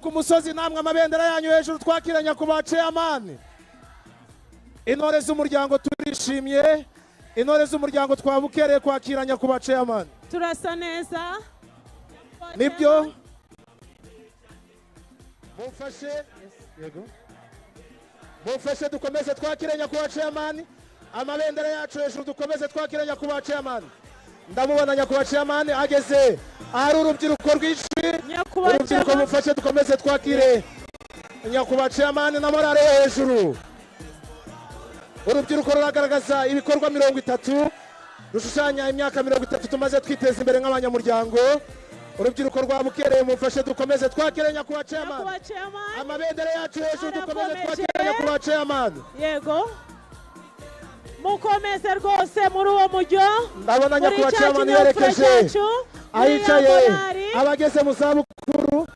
ku musozi namwe amabendera yanyu hejuru twakira nyakubahwa chairman. Intore z'umuryango turishimye, intore z'umuryango twabukereye kwakira nyakubahwa chairman. Turasa neza. Nibyo mufashe, yego mufashe dukomeze twakire nyakubahwa chairman. Amabendera yacu hejuru dukomeze twakire nyakubahwa chairman. Ndamubona nyakubahwa chairman ageze ahari urubyiruko rwinshi. Urubyiruko mufashe dukomeze twakire nyakubahwa chairman na morale hejuru. Urubyiruko ruragaragaza ibikorwa 30 rushushanya imyaka 30 tumaze twiteza imbere nk'abanyamuryango. Urubyiruko rwabukereye mufashe dukomeze twakire nyakubahwa chairman. Amabendera yacu hejuru dukomeze twakire nyakubahwa chairman. Yego. Mukomeze rwose muri uwo mujyo. Ndabona nyakubahwa chairman yerekeje ayicaye abageze mu zabukuru.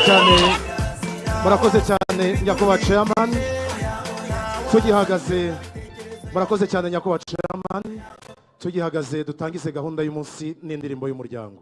cyane, murakoze cyane nyakubahwa chairman. Tugihagaze, murakoze cyane nyakubahwa chairman. Tugihagaze dutangize gahunda y'umunsi n'indirimbo y'umuryango.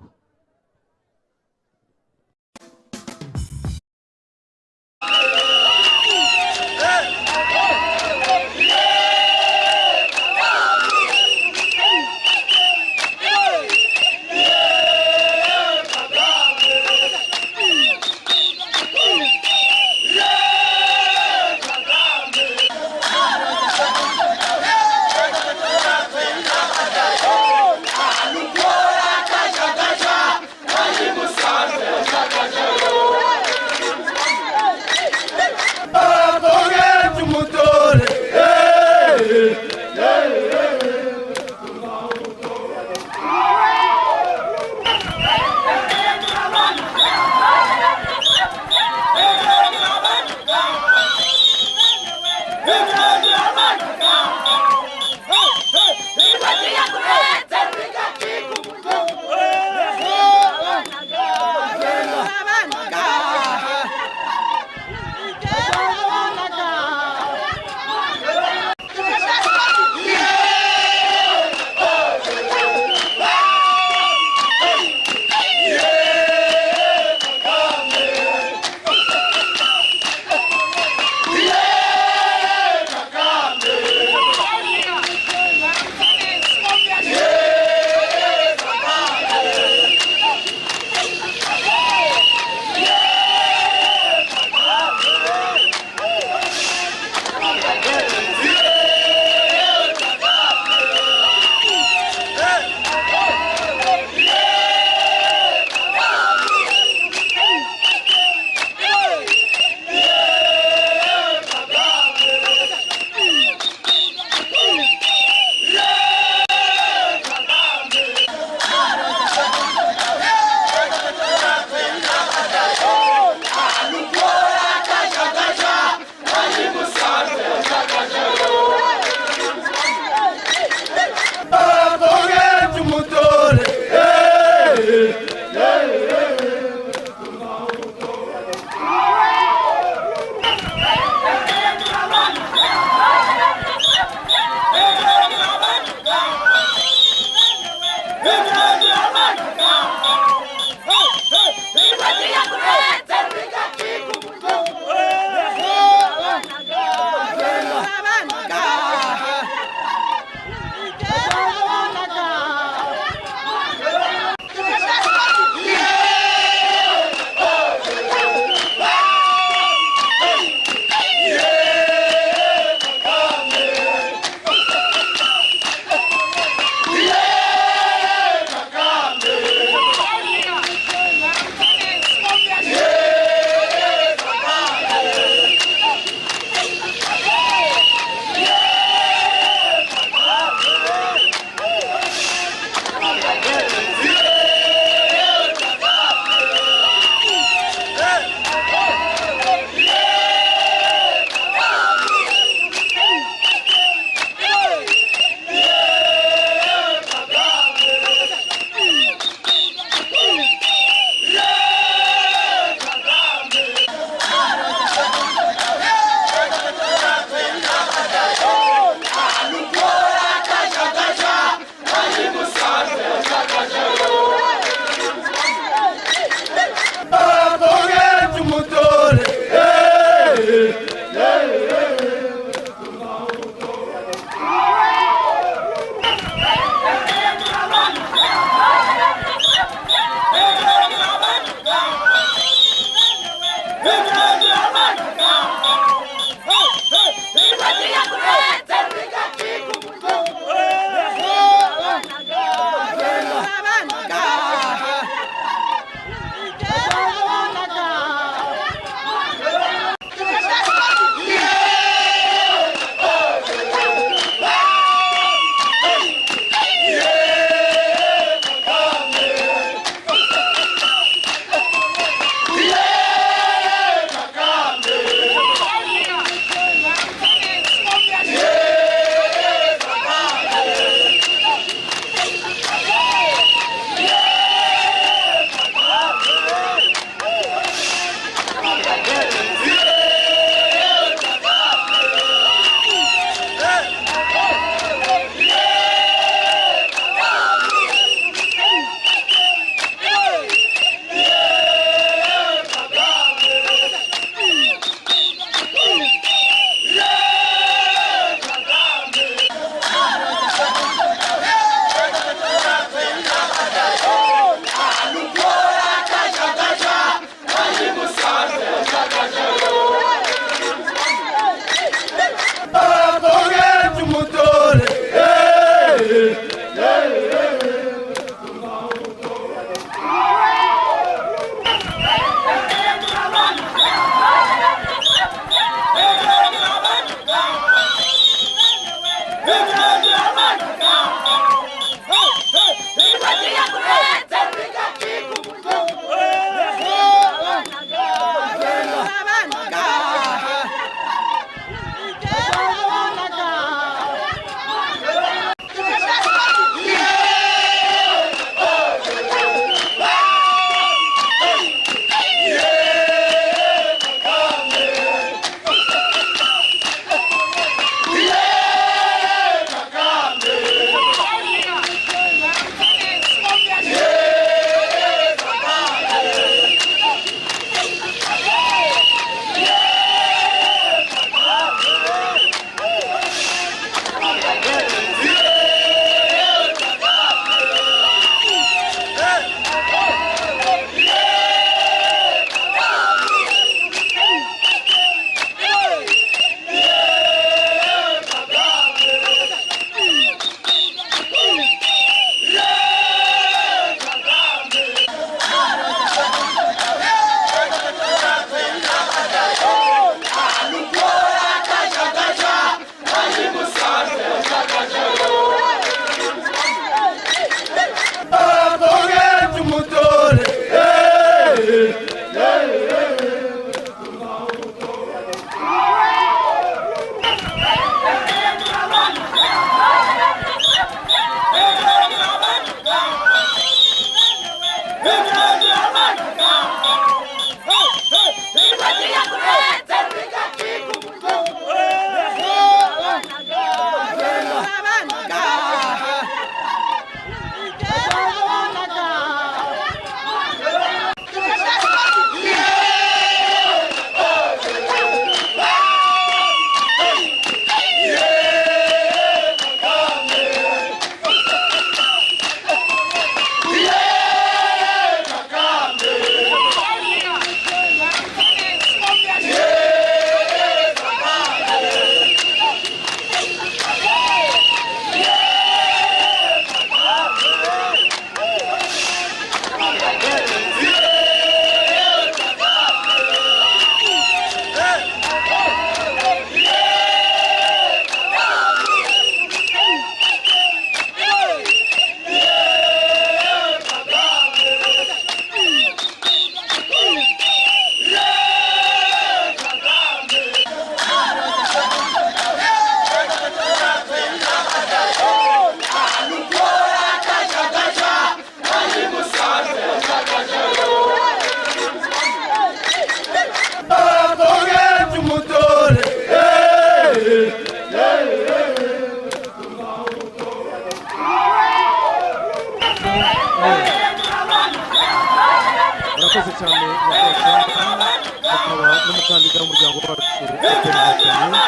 murakoze cyane nyakubahwa akaba n'umukandida w'umuryango wacu Inkotanyi.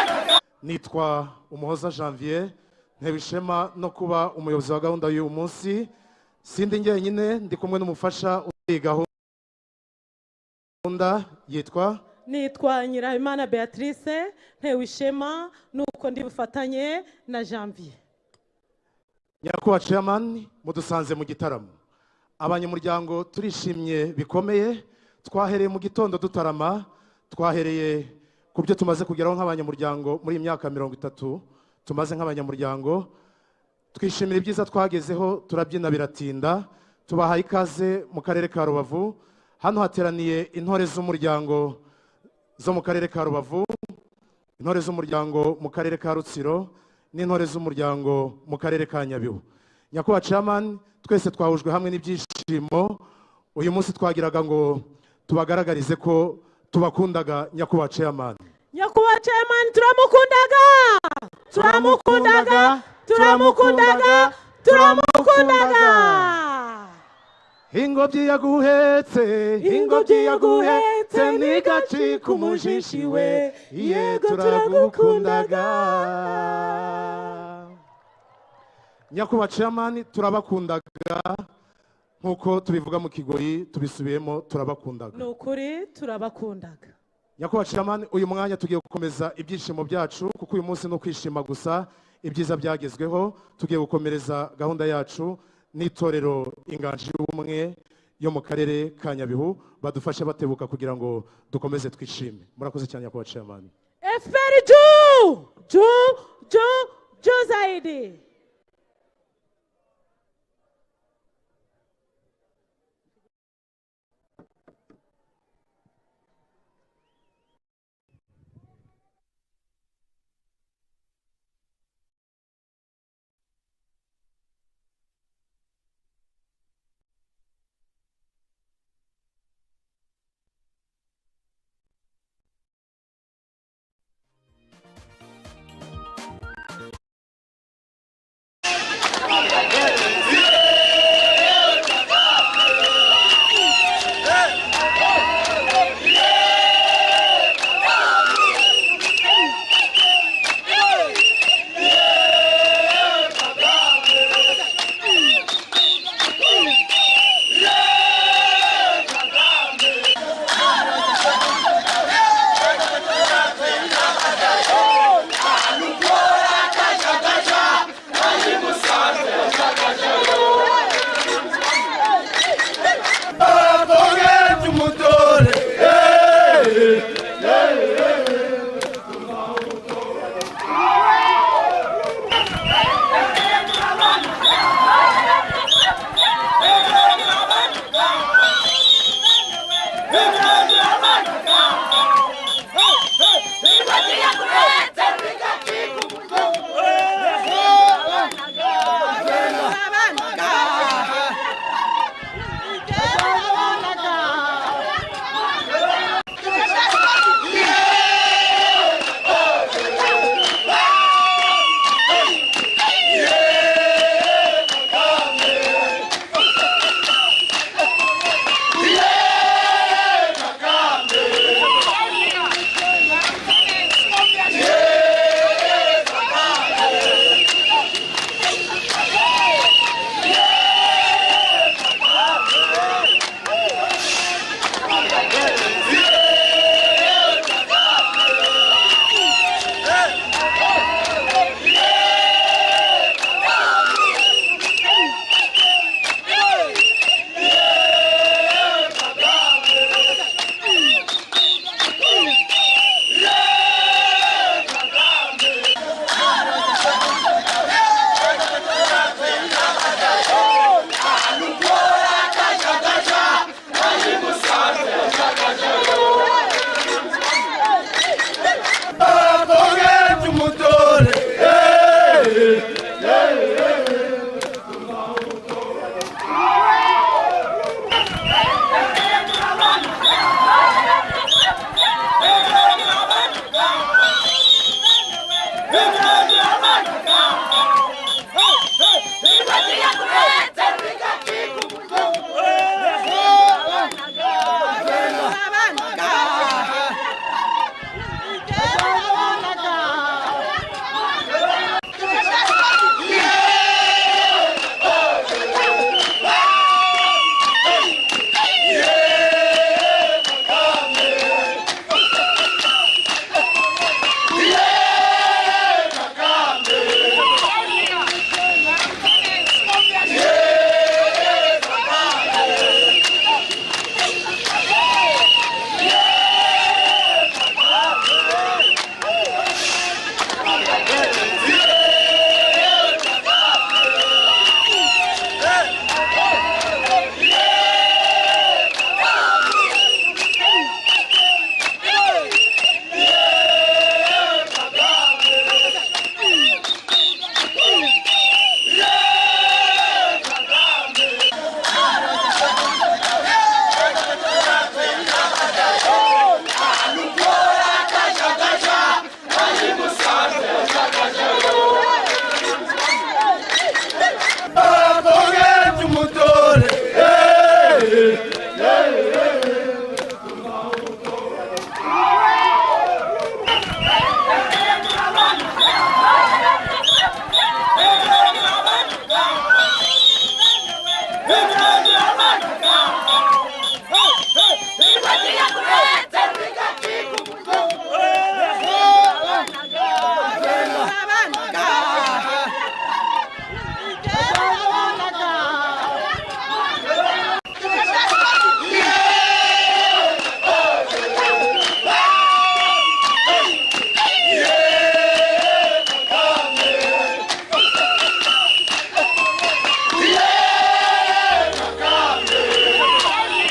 Nitwa Umuhoza Janvier, ntewe ishema no kuba umuyobozi wa gahunda y'uyu munsi. Sindi njyenyine, ndi kumwe n'umufasha uri gahunda yitwa Nyirahimana Beatrice, ntewe ishema nuko ndi bufatanye na Janvier. nyakubahwa chairman, mudusanze mu gitaramo. Abanyamuryango turishimye bikomeye, twahereye mu gitondo dutarama, twahereye ku byo tumaze kugeraho nk'abanyamuryango muri imyaka 30 tumaze nk'abanyamuryango. Twishimira ibyiza twagezeho, turabyina biratinda. Tubahaye ikaze mu karere ka Rubavu. Hano hateraniye intore z'umuryango zo mu karere ka Rubavu, intore z'umuryango mu karere ka Rutsiro, n'intore z'umuryango mu karere ka Nyabihu. Nyakubahwa chairman, twese twahujwe hamwe n'ibyishimo. Uyu munsi twagiraga ngo tubagaragarize ko tubakundaga. Nyakubahwa chairman, Nyakubahwa chairman, turamukundaga. ingobyi yaguhetse ntigacika umujishi we, iye turagukundaga. Nyakubahwa chairman, turabakundaga nkuko tubivuga mu Kigoyi, tubisubiyemo turabakundaga. Nukuri turabakundaga. Nyakubahwa chairman, uyu mwanya tugiye gukomeza ibyishimo byacu, kuko uyu munsi no kwishima gusa ibyiza byagezweho. Tugiye gukomereza gahunda yacu n'itorero Inganji y'Ubumwe yo mu karere ka Nyabihu, badufashe batebuka kugira ngo dukomeze twishime. Murakoze cyane nyakubahwa chairman. Eferi juu zaidi.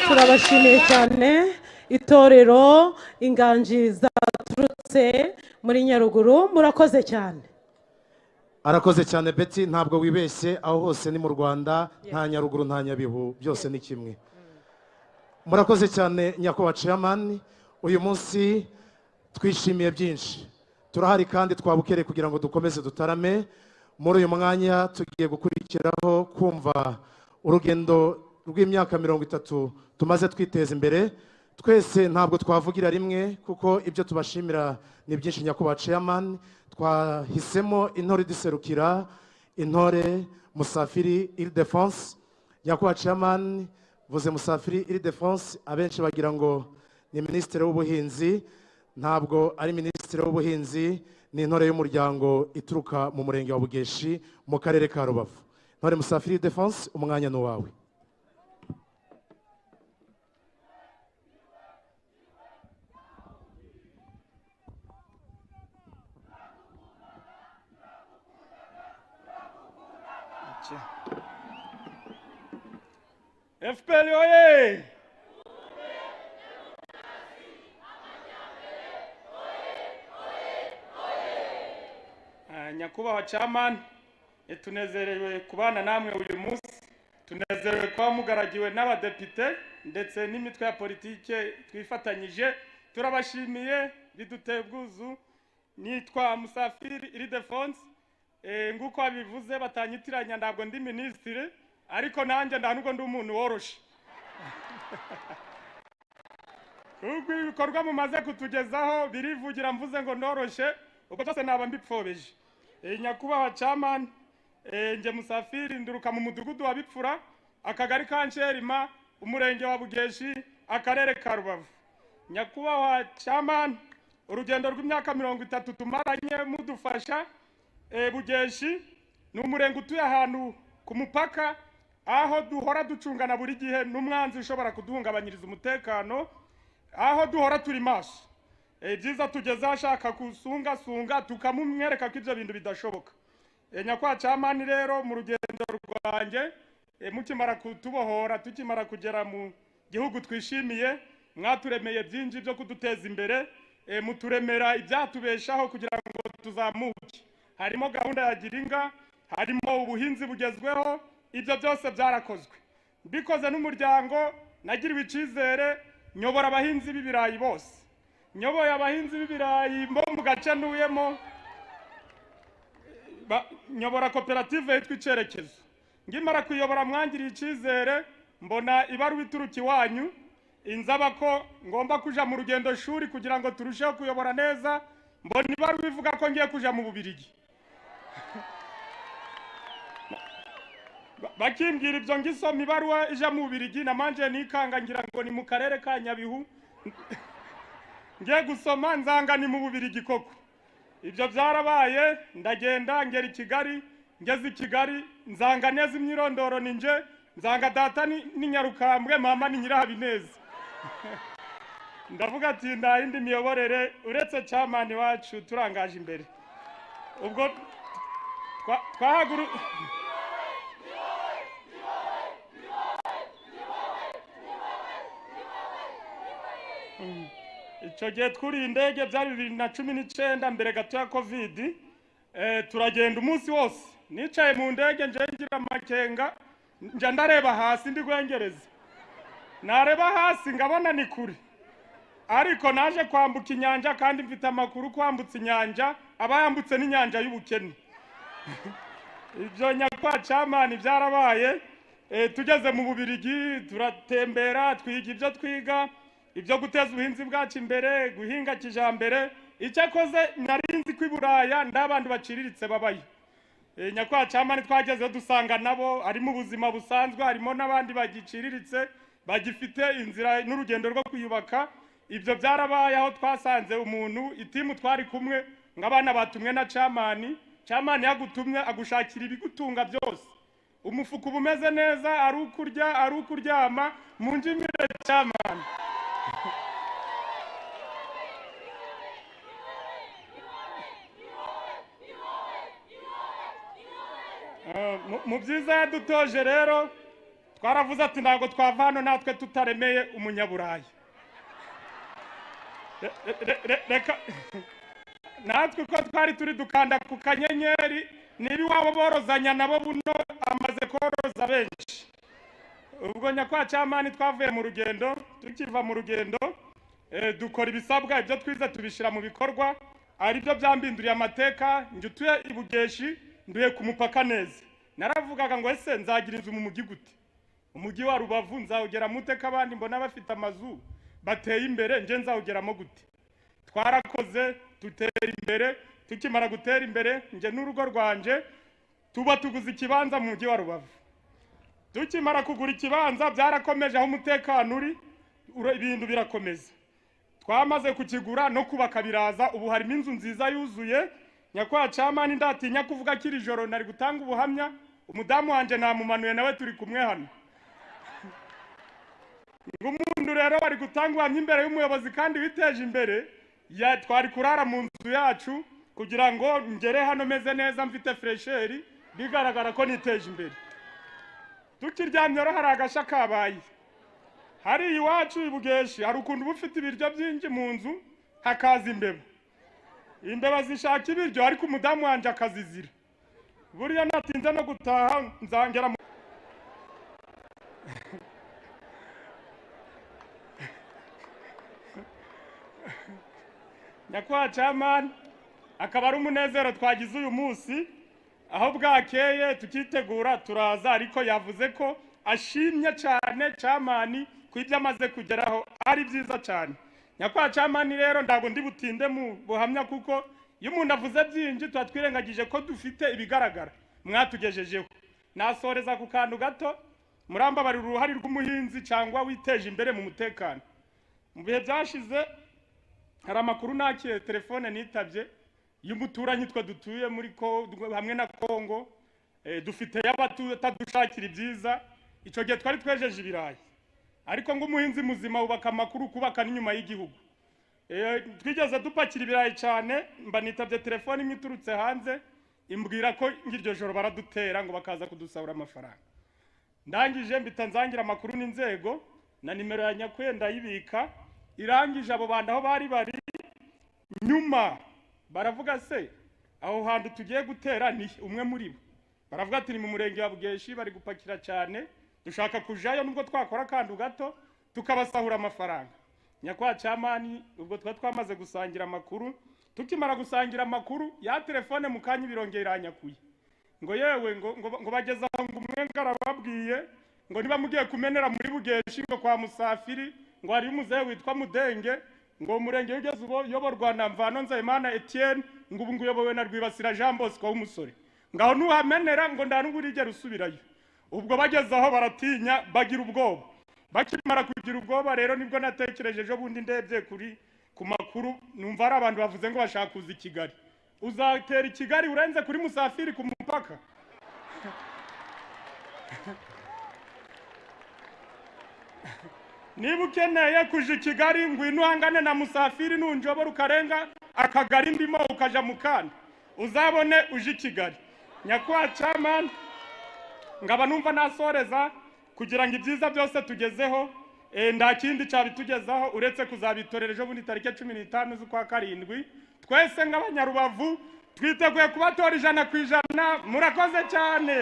turabashimiye cyane itorero inganji zaturutse muri Nyaruguru murakoze cyane. Arakoze cyane Betty, ntabwo wibeshye, aho hose ni mu Rwanda, nta Nyaruguru nta Nyabihu, byose ni kimwe. Murakoze cyane nyakubahwa chairman, uyu munsi twishimiye byinshi, turahari kandi twabukere kugira ngo dukomeze dutarame. Muri uyu mwanya tugiye gukurikiraho kumva urugendo rw'imyaka 30 tumaze twiteza imbere. Twese ntabwo twavugira rimwe kuko ibyo tubashimira ni byinshi nyakubahwa chairman. Twahisemo intore duserukira, intore Musafiri Ile-de-France. Nyakubahwa chairman, vuze Musafiri Ile-de-France, abenshi bagira ngo ni ministre w'ubuhinzi. Ntabwo ari ministre w'ubuhinzi, ni intore y'umuryango ituruka mu murenge wa Bugeshi mu karere ka Rubavu. Intore Musafiri Ile-de-France, umwanya ni wawe. FPL oye! Nyakubahwa chairman, tunezerewe kubana namwe uyu munsi, tunezerewe kuba mugaragiwe n'abadepite ndetse n'imitwe ya politike twifatanyije. Turabashimiye biduteye ubwuzu. Nitwa Musafiri Ile-de-France, nguko abivuze batanyitiranya, ntabwo ndi ministre ariko nanjye ndanubwo ndi umuntu woroshe. Ubwo ibikorwa mumaze kutugezaho birivugira, mvuze ngo ndoroshe, ubwo cyose naba mbipfobeje. Nyakubahwa chairman, nge Musafiri nduruka mu mudugudu wa Bipfura, akagari ka Ncherima, umurenge wa Bugeshi, akarere ka Rubavu. Nyakubahwa chairman, urugendo rw'imyaka 30 tumaranye mudufasha. Bugeshi ni umurenge utuye ahantu ku mupaka, aho duhora ducungana buri gihe n'umwanzi ushobora kuduhungabanyiriza umutekano, aho duhora turi maso. Byiza tugeza ashaka kusunga tukamumwereka ko ibyo bintu bidashoboka. Nyakubahwa chairman, rero mu rugendo rwanjye mukimara kutubohora, tukimara kugera mu gihugu twishimiye, mwaturemeye byinshi byo kuduteza imbere, muturemera ibyatubeshaho kugira ngo tuzamuke. Harimo gahunda ya Giringa, harimo ubuhinzi bugezweho, ibyo byose byarakozwe. Bikoze n'umuryango nagiriwe icizere, nyobora abahinzi b'ibirayi bose. Nyoboye abahinzi b'ibirayi bo mu gace ntuyemo, nyobora koperative yitwa Icyerekezo. Ngimara kuyobora mwangiriye icyizere mbona ibaruwa ituruka iwanyu inzaba ko ngomba kuja mu rugendo shuri kugira ngo turusheho kuyobora neza, mbona ibaruwa ivuga ko ngiye kuja mu Bubirigi. Bakimbwira ibyo ngisoma ibaruwa ija mu Bubirigi namanje nikanga ngira ngo ni mu karere ka Nyabihu. Ngiye gusoma nzanga ni mu Bubirigi koko. Ibyo byarabaye ndagenda ngera i Kigali, ngeze i Kigali nzanga neza imyirondoro ninje, nzanga data ni Nyarukambwe, mama ni Nyirahabineza. Ndavuga ati nda indi miyoborere uretse chairman wacu turangaje imbere. Ubwo twahaguru icyo gihe twuri indege byari 2019 mbere gato ya covid, turagenda umunsi wose nicaye mu ndege nje ngira makenga, nje ndareba hasi ndi gwengereza, nareba hasi ngabona ni kuri, ariko naje kwambuka inyanja kandi mfite amakuru kwambutsa inyanja abayambutse n'inyanja y'ubukene. Ibyo nyakwa chairman byarabaye, tugeze mu Bubirigi turatembera twiga ibyo twiga, ibyo guteza ubuhinzi bwacu imbere, guhinga kijambere. Icyakoze narinzi kwiburaya ndabandi baciriritse babaye. Nyakwa chairman twageze dusanga nabo ari mu buzima busanzwe, harimo nabandi bagiciriritse bagifite inzira n'urugendo rwo kuyubaka. Ibyo byarabaye aho twasanze umuntu itimu twari kumwe ngabana batumwe na chairman yagutumye agushakira ibigutunga byose, umufuko bumeze neza, ari ukurya ari ukuryama, mu njimire chairman. Mu byiza yadutoje rero twaravuze ati ntabwo twava hano natwe tutaremeye umunyaburayi. Reka natwe ko twari turi dukanda ku kanyenyeri, nibi wabo borozanya nabo buno amaze koroza benshi. Ubwo nyakwa chairman twavuye mu rugendo, tukiva mu rugendo dukora ibisabwa, ibyo twize tubishira mu bikorwa, ari byo byambinduriye amateka. Njutuye i Bugeshi nduye ku mupaka neza, naravugaga ngo ese nzagira inzu mu mujyi gute, umujyi wa Rubavu nzawugera muteka abandi mbona bafite amazu bateye imbere, nje nzawugeramo gute? Twarakoze tutera imbere, tukimara gutera imbere nje n'urugo rwanje tuba tuguze ikibanza mu mujyi wa Rubavu. Tukimara kugura ikibanza byarakomeje, aho umutekano uri ibintu birakomeza. Twamaze kukigura no kubaka biraza, ubu harimo inzu nziza yuzuye. Nyakwa chairman ndatinya kuvuga kiri joro nari gutanga ubuhamya, umudamu wanje namumanuye nawe turi kumwe hano. Ngumuntu rero bari gutanga ubuhamya imbere y'umuyobozi kandi witeje imbere, ya twari kurara mu nzu yacu kugira ngo ngere hano meze neza mfite fresheri, bigaragara ko niteje imbere. Tukiryamye rero hari agasha kabaye, hari iwacu i Bugeshi hari ukuntu bufite ibiryo byinshi mu nzu hakaza imbeba. Imbeba zishaka ibiryo ariko umudamu wanje akazizira. Buriya natinze no gutaha nzangera nyakwa chairman akaba ari umunezero twagize uyu munsi, aho bwakeye tukitegura turaza, ariko yavuze ko ashimye cyane chairman ku ibyo amaze kugeraho ari byiza cyane. Nyakwa chairman rero ndago ndi butinde mu buhamya, kuko iyo umuntu avuze byinshi twatwirengagije ko dufite ibigaragara mwatugejejeho. Nasoreza ku kantu gato, muramba bari uruhari rw'umuhinzi cyangwa witeje imbere mu mutekano. Mu bihe byashize hari amakuru nakiye telefone nitabye y'umuturanyi twa dutuye muri ko hamwe na Kongo, dufite y'abatadushakira ibyiza. Icyo gihe twari twejeje ibirayi, ariko ngo umuhinzi muzima ubaka amakuru kubaka n'inyuma y'igihugu. Twigeze dupakira ibirayi cyane, mba nitabye telefone imwe iturutse hanze imbwira ko ngiryo joro baradutera ngo bakaza kudusahura amafaranga. Ndangije mbita nzangira amakuru n'inzego na nimero ya Nyakwenda yibika, irangije abo bandi aho bari nyuma baravuga se aho hantu tugiye gutera ni umwe muri bo. Baravuga ati ni mu murenge wa Bugeshi bari gupakira cyane, dushaka kujayo nubwo twakora kandu gato tukabasahura amafaranga. Nyakwa chairman ubwo twamaze gusangira amakuru tukimara gusangira amakuru ya telefone mu kanya ibirongera iranyakuye ngo yewe ngo bageze aho ngo umwe ngarababwiye ngo niba mugiye kumenera muri Bugeshi ngo kwa Musafiri ngo hari umuzehe witwa Mudenge ngo umurenge ugeze uyoborwa na Mvano Nzeyimana Etienne ngo ubu nguyobowe na Rwibasira Jean Bosco w'umusore ngaho nuhamenera ngo ndanugurigera usubirayo ubwo bageze aho baratinya bagira ubwoba bakimara kugira ubwoba rero nibwo natekereje ejo bundi ndebye ku makuru numva ari abantu bavuze ngo bashaka kuza i Kigali uzatera i Kigali urenze kuri Musafiri ku mupaka niba ukeneye kuja i Kigali ngwino uhangane na Musafiri nunjobora ukarenga akagari ndimo ukaja mu kandi uzabone uje i Kigali nyakubahwa chairman ngaba numva nasoreza kugira ngo ibyiza byose tugezeho nda kindi cyabitugezaho uretse kuzabitorera ejo bundi tariki 15 z'ukwa karindwi twese nk'abanyarubavu twiteguye kubatora 100% murakoze cyane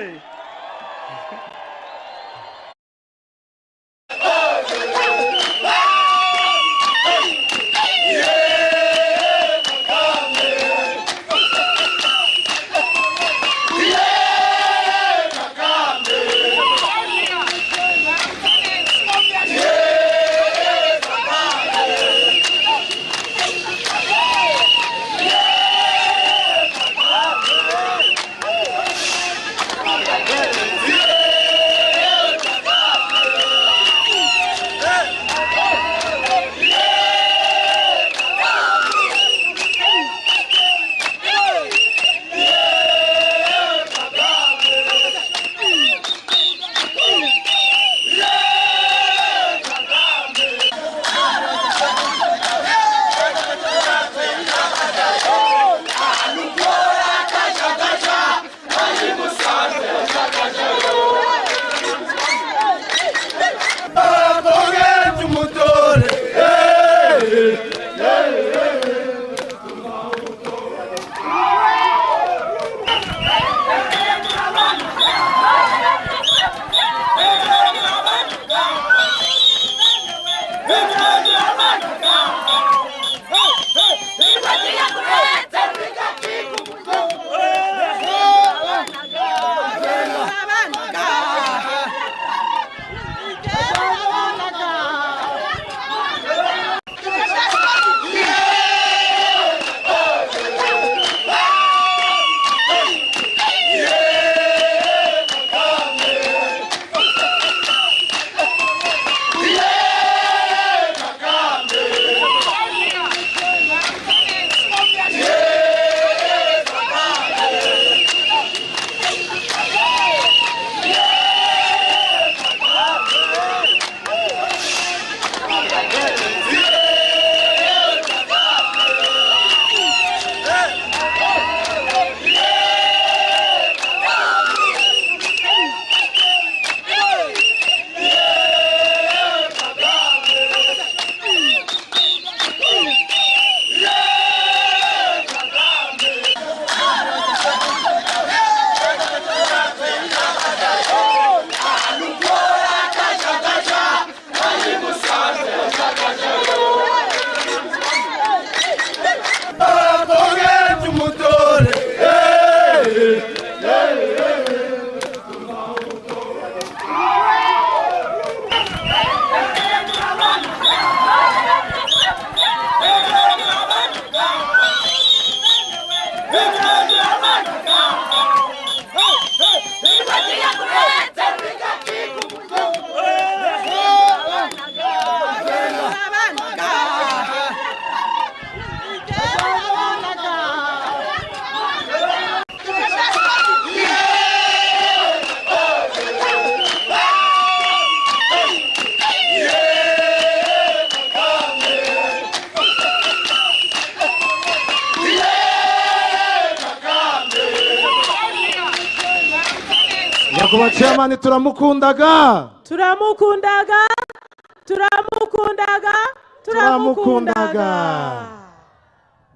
Nyakubahwa chairman turamukundaga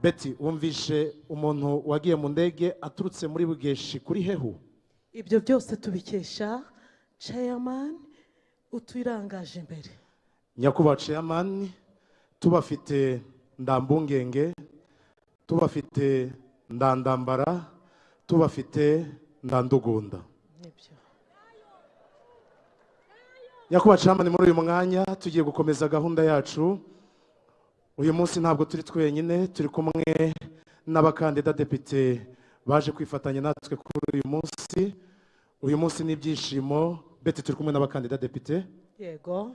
Betty wumvishe umuntu wagiye mu ndege aturutse muri Bugeshi kuri Hehu ibyo byose tubikesha chairman uturangaje imbere Nyakubahwa chairman tubafite ndambungenge tubafite ndandambara, tubafite ndandugunda. nibyo. Nyakubahwa Chairman, muri uyu mwanya tugiye gukomeza gahunda yacu. Uyu munsi ntabwo turi twenyine, turi kumwe n'abakandida depite baje kwifatanya natwe kuri uyu munsi. Uyu munsi ni ibyishimo, beti turi kumwe n'abakandida depite. Yego.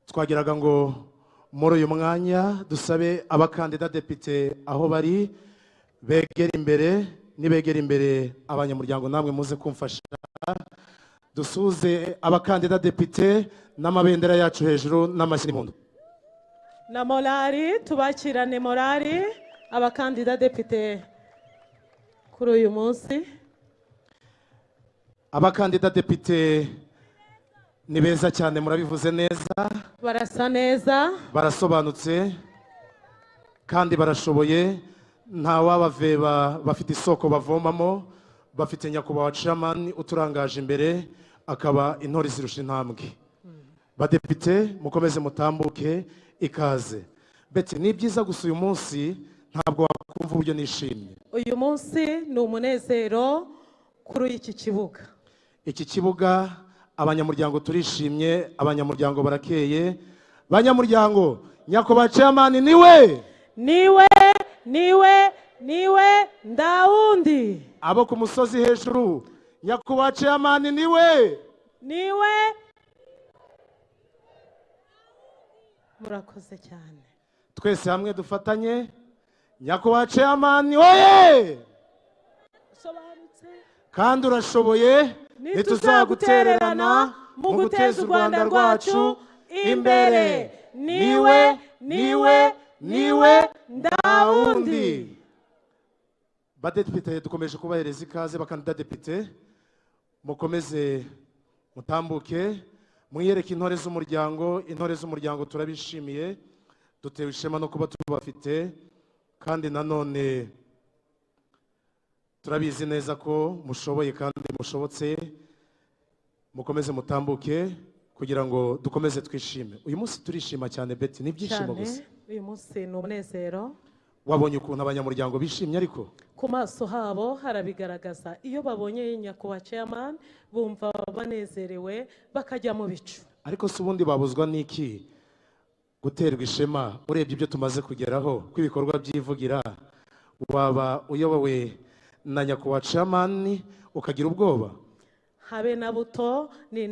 Twagiraga ngo muri uyu mwanya dusabe abakandida depite aho bari begera imbere, nibegera imbere abanyamuryango namwe muze kumfasha. Dusuze abakandida depite n'amabendera yacu hejuru n'amashyi n'impundu. Na morali, tubakirane morali abakandida depite kuri uyu munsi. Abakandida depite ni beza cyane, murabivuze neza, Barasa neza, barasobanutse kandi barashoboye. Nta wabaveba, bafite isoko bavomamo, bafite nyakubahwa Chairman uturangaje imbere, akaba intore zirusha intambwe. Badepite mukomeze mutambuke, ikaze. Beti ni byiza gusa uyu munsi ntabwo wakumva uburyo nishimye. uyu munsi ni umunezero kuri iki kibuga. Iki kibuga abanyamuryango turishimye, abanyamuryango barakeye. Banyamuryango, nyakubahwa Chairman niwe ndawundi. abo ku musozi hejuru, nyakubahwa Chairman niwe. Murakoze cyane. Twese hamwe dufatanye, nyakubahwa Chairman oye, Sobanutse. kandi urashoboye. Ntituzagutererana mu guteza u Rwanda rwacu imbere. Niwe ndawundi. Badepite dukomeje kubahereza ikaze. Bakandida depite mukomeze mutambuke, mwiyereke intore z'umuryango. Intore z'umuryango turabishimiye, dutewe ishema no kuba tubafite, kandi nanone turabizi neza ko mushoboye kandi mushobotse. Mukomeze mutambuke kugira ngo dukomeze twishime. Uyu munsi turishima cyane Beti, ni byishimo gusa. Uyu munsi ni umunezero. Wabonye ukuntu abanyamuryango bishimye, ariko Ku maso habo harabigaragaza. Iyo babonye nyakubahwa Chairman bumva banezerewe bakajya mu bicu. ariko si ubundi babuzwa n'iki guterwa ishema urebye ibyo tumaze kugeraho kw'ibikorwa byivugira? Waba uyobowe na nyakubahwa Chairman ukagira ubwoba? Habe na buto ni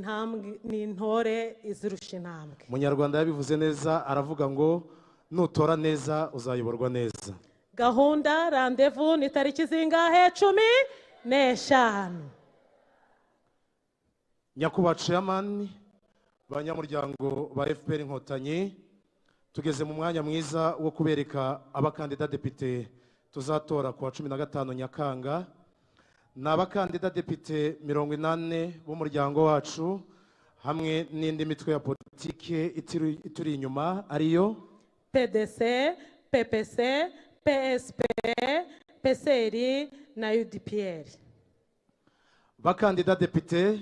intore izirusha intambwe. Umunyarwanda yabivuze neza, aravuga ngo nutora neza uzayoborwa neza. Gahunda rendezvous ni tariki zingahe? 15. Nyakubahwa Chairman, banyamuryango ba FPR Inkotanyi, tugeze mu mwanya mwiza wo kubereka abakandida depite tuzatora ku wa 15 Nyakanga. Ni abakandida depite 80 b'umuryango wacu hamwe n'indi mitwe ya politike ituri inyuma, ariyo PDC, PPC, PSP, PSR na UDPR. Bakandida depite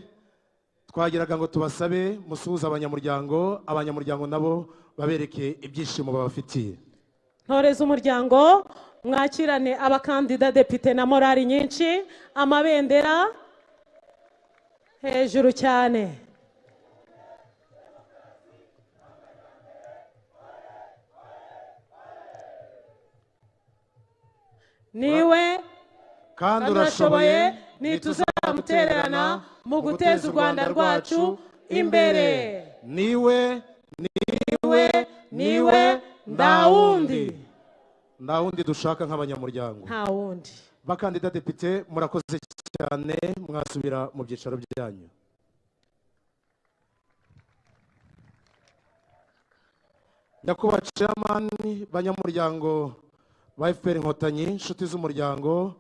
twagiraga ngo tubasabe musuhuza abanyamuryango, abanyamuryango nabo babereke ibyishimo babafitiye. Ntore z'umuryango mwakirane abakandida depite na morali nyinshi, amabendera hejuru cyane. Niwe kandi urashoboye, ntituzamutererana mu guteza u Rwanda rwacu imbere. Niwe ndawundi dushaka nk'abanyamuryango. nta wundi. Bakandida depite murakoze cyane, mwasubira mu byicaro byanyu. Nyakubahwa Chairman, banyamuryango ba FPR Inkotanyi, inshuti z'umuryango,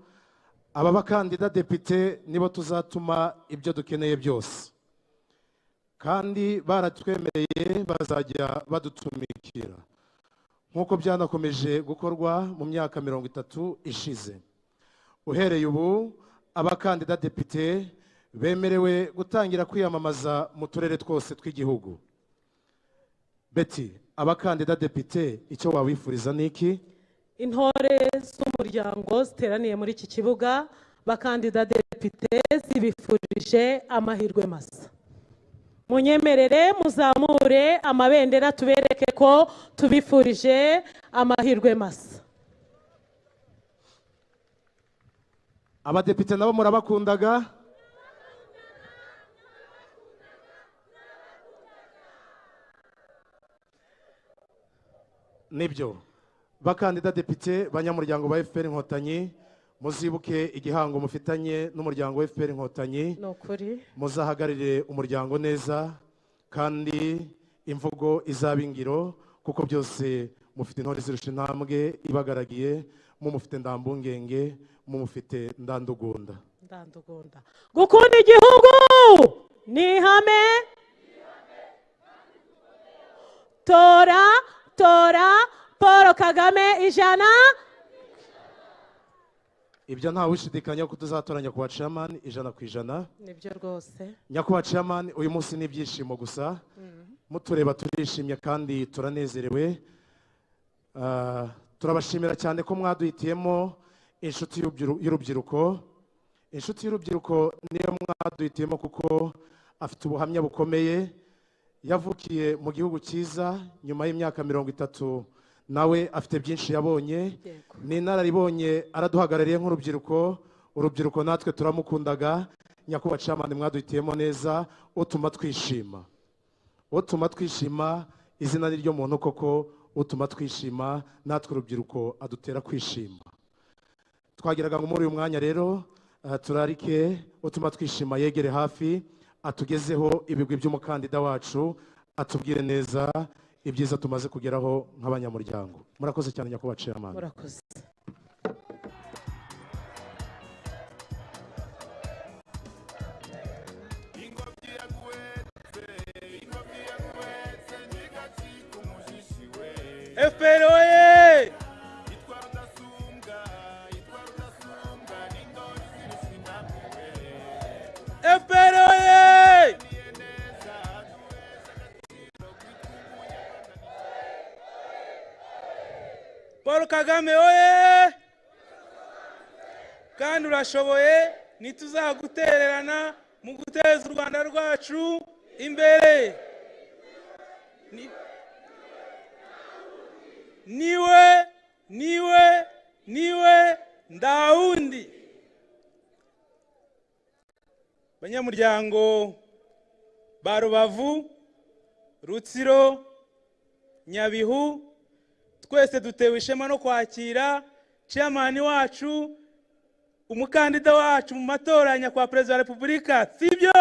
aba bakandida depite nibo tuzatuma ibyo dukeneye byose, kandi baratwemereye bazajya badutumikira nk'uko byanakomeje gukorwa mu myaka 30 ishize. Uhereye ubu abakandida depite bemerewe gutangira kwiyamamaza mu turere twose tw'igihugu. Beti, abakandida depite icyo wabifuriza niki? intore z'umuryango ziteraniye muri iki kibuga bakandida depite zibifurije amahirwe masa. Munyemerere muzamure amabendera tubereke ko tubifurije amahirwe masa. Abadepite nabo murabakundaga? Nibyo. Bakandida depite banyamuryango ba FPR Inkotanyi, muzibuke igihango mufitanye n'umuryango wa FPR Inkotanyi. Nokuri. Muzahagarire umuryango neza kandi imvugo izabingiro kuko byose mufite intore zirusha intambwe ibagaragiye, mufite ndambungenge, mufite ndandugunda. Gukunda igihugu ni ihame. Tora Paul Kagame ijana. Ibyo nta wishidikanya ko tuzatora nyakubahwa chairman ijana ku ijana. Nibyo rwose. Nyakubahwa chairman, uyu munsi ni ibyishimo gusa. Mutureba turishimye kandi turanezerewe. Turabashimira cyane ko mwaduhitiyemo inshuti y'urubyiruko. Inshuti y'urubyiruko niyo mwaduhitiyemo kuko afite ubuhamya bukomeye. Yavukiye mu gihugu cyiza nyuma y'imyaka 30, nawe afite byinshi yabonye. Ni inararibonye, araduhagarariye nk'urubyiruko. Urubyiruko natwe turamukundaga. Nyakubahwa chairman, mwaduhitiyemo neza, utuma twishima. Utuma twishima, izina ni ryo muntu koko. Utuma twishima, natwe urubyiruko adutera kwishima. Twagiraga ngo muri uyu mwanya rero turarike utuma twishima yegere hafi, atugezeho ibigwi by'umukandida wacu, atubwire neza ibyiza tumaze kugeraho nk'abanyamuryango. Murakoze cyane nyakubahwa chairman. Murakoze. FPR oye! FPR oye! Paul Kagame oye! Kandi urashoboye, ntituzagutererana mu guteza u Rwanda rwacu imbere. Niwe ndawundi. Banyamuryango ba Rubavu, Rutsiro, Nyabihu, twese dutewe ishema no kwakira chairman wacu, umukandida wacu mu matora nyakubahwa Perezida wa Repubulika. Sibyo?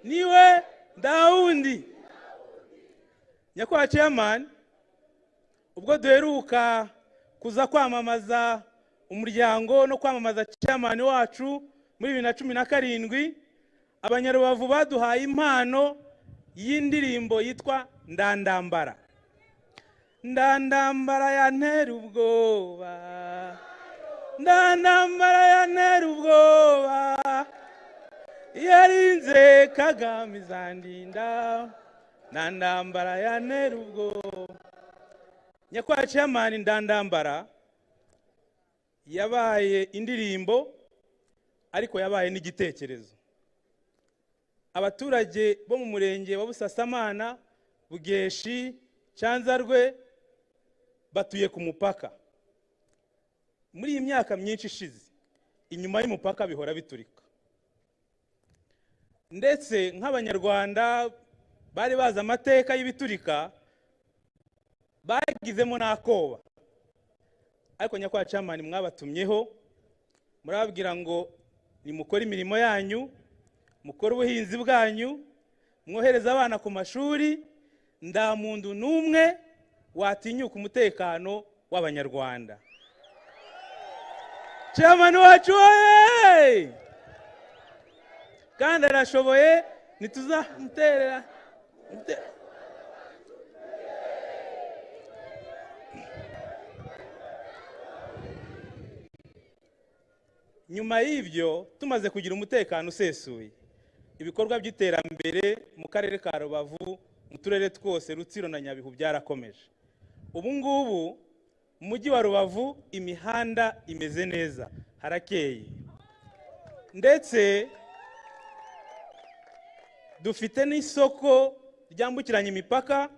Niwe ndawundi. Nyakubahwa chairman, ubwo duheruka kuza kwamamaza umuryango no kwamamaza chairman wacu muri 2017, abanyarubavu baduhaye impano y'indirimbo yitwa Ndandambara. Ndandambara yantera ubwoba, Ndandambara yantera ubwoba, yarinze Kagame izandinda, Ndandambara yantera ubwoba. Nyakubahwa chairman, Ndandambara yabaye indirimbo ariko yabaye n'igitekerezo. Abaturage bo mu murenge wa Busasamana, Bugeshi, Cyanzarwe batuye ku mupaka. Muri iyi myaka myinshi ishize, inyuma y'umupaka bihora biturika. Ndetse nk'abanyarwanda bari bazi amateka y'ibiturika, bagizemo n'akoba. Ariko nyakubahwa chairman, mwabatumyeho murababwira ngo nimukore imirimo yanyu, mukore ubuhinzi bwanyu, mwohereza abana ku mashuri. Nda muntu n'umwe watinyuka umutekano w'abanyarwanda. Chairman wacu oye! Kandi arashoboye, ntituzamuterera. Nyuma y'ibyo tumaze kugira umutekano usesuye, ibikorwa by'iterambere mu karere ka Rubavu mu turere twose Rutsiro na Nyabihu byarakomeje. Ubu ngubu mu mujyi wa Rubavu imihanda imeze neza, harakeye, ndetse dufite n'isoko ryambukiranya imipaka,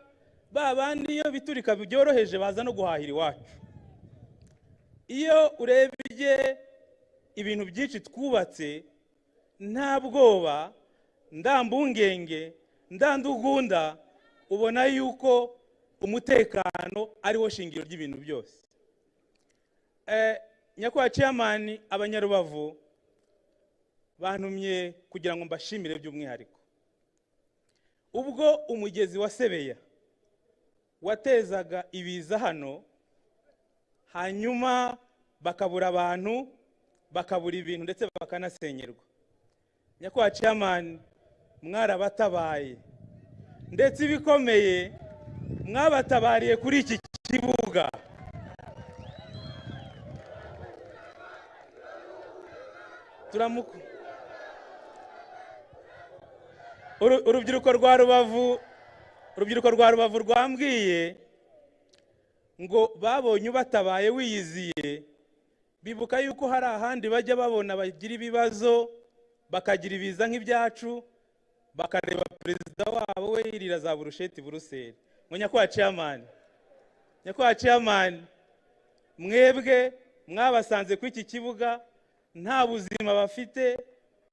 babandi iyo biturika byoroheje baza no guhahira iwacu. Iyo urebye ibintu byinshi twubatse nta bwoba, ndambungenge, ndandugunda, ubona yuko umutekano ariwo shingiro ry'ibintu byose. Nyakubahwa Chairman, Abanyarubavu bantumye kugira ngo mbashimire by'umwihariko. Ubwo umugezi wa Sebeya watezaga ibiza hano, hanyuma bakabura abantu, bakabura ibintu, ndetse bakanasenyerwa, Nyakubahwa Chairman, mwarabatabaye, ndetse ibikomeye mwabatabariye kuri iki kibuga. Urubyiruko rwa Rubavu rwambwiye ngo babonye ubatabaye wiyiziye, bibuka yuko hari ahandi bajya babona bagira ibibazo, bakagira ibiza nk'ibyacu, bakareba perezida wabo we yirira za burusheti Buruseli. Ngo Nyakubahwa Chairman, mwebwe mwabasanze ku iki kibuga nta buzima bafite,